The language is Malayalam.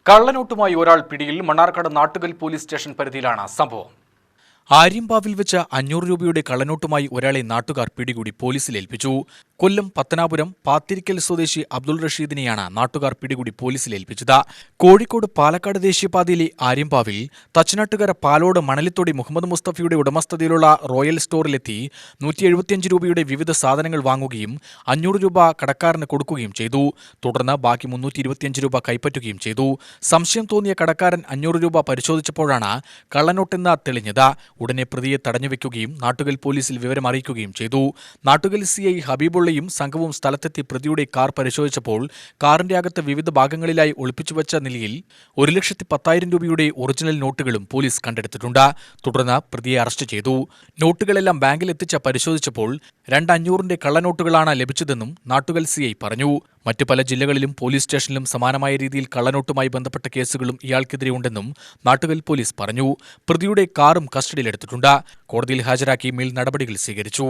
കള്ളനോട്ടുമായി ഒരാൾ പിടിയിൽ. മണ്ണാർക്കാട് നാട്ടുകൽ പോലീസ് സ്റ്റേഷൻ പരിധിയിലാണ് സംഭവം. ആര്യമ്പാവിൽ വെച്ച് 500 രൂപയുടെ കള്ളനോട്ടുമായി ഒരാളെ നാട്ടുകാർ പിടികൂടി പോലീസിൽ ഏൽപ്പിച്ചു. കൊല്ലം പത്തനാപുരം പാത്തിരിക്കൽ സ്വദേശി അബ്ദുൾ റഷീദിനെയാണ് നാട്ടുകാർ പിടികൂടി പോലീസിൽ ഏൽപ്പിച്ചത്. കോഴിക്കോട് പാലക്കാട് ദേശീയപാതയിലെ ആര്യമ്പാവിൽ തച്ചനാട്ടുകര പാലോട് മണലിത്തൊടി മുഹമ്മദ് മുസ്തഫയുടെ ഉടമസ്ഥതയിലുള്ള റോയൽ സ്റ്റോറിലെത്തി 175 രൂപയുടെ വിവിധ സാധനങ്ങൾ വാങ്ങുകയും 500 രൂപ കടക്കാരന് കൊടുക്കുകയും ചെയ്തു. തുടർന്ന് ബാക്കി 325 രൂപ കൈപ്പറ്റുകയും ചെയ്തു. സംശയം തോന്നിയ കടക്കാരൻ 500 രൂപ പരിശോധിച്ചപ്പോഴാണ് കള്ളനോട്ടെന്ന് തെളിഞ്ഞത്. ഉടനെ പ്രതിയെ തടഞ്ഞുവെക്കുകയും നാട്ടുകൽ പോലീസിൽ വിവരം അറിയിക്കുകയും ചെയ്തു. നാട്ടുകൽ CI ഹബീബുള്ളയും സംഘവും സ്ഥലത്തെത്തി പ്രതിയുടെ കാർ പരിശോധിച്ചപ്പോൾ കാറിന്റെ അകത്ത് വിവിധ ഭാഗങ്ങളിലായി ഒളിപ്പിച്ചുവച്ച നിലയിൽ 1,10,000 രൂപയുടെ ഒറിജിനൽ നോട്ടുകളും പോലീസ് കണ്ടെടുത്തിട്ടുണ്ട്. തുടർന്ന് പ്രതിയെ അറസ്റ്റ് ചെയ്തു. നോട്ടുകളെല്ലാം ബാങ്കിൽ എത്തിച്ച് പരിശോധിച്ചപ്പോൾ 2 500-ന്റെ കള്ളനോട്ടുകളാണ് ലഭിച്ചതെന്നും നാട്ടുകൽ CI പറഞ്ഞു. മറ്റു പല ജില്ലകളിലും പോലീസ് സ്റ്റേഷനിലും സമാനമായ രീതിയിൽ കള്ളനോട്ടുമായി ബന്ധപ്പെട്ട കേസുകളും ഇയാൾക്കെതിരെ ഉണ്ടെന്നും നാട്ടുകൽ പോലീസ് പറഞ്ഞു. പ്രതിയുടെ കാറും കസ്റ്റഡിയിലെടുത്തിട്ടുണ്ട്. കോടതിയിൽ ഹാജരാക്കി മേൽ നടപടികൾ സ്വീകരിച്ചു.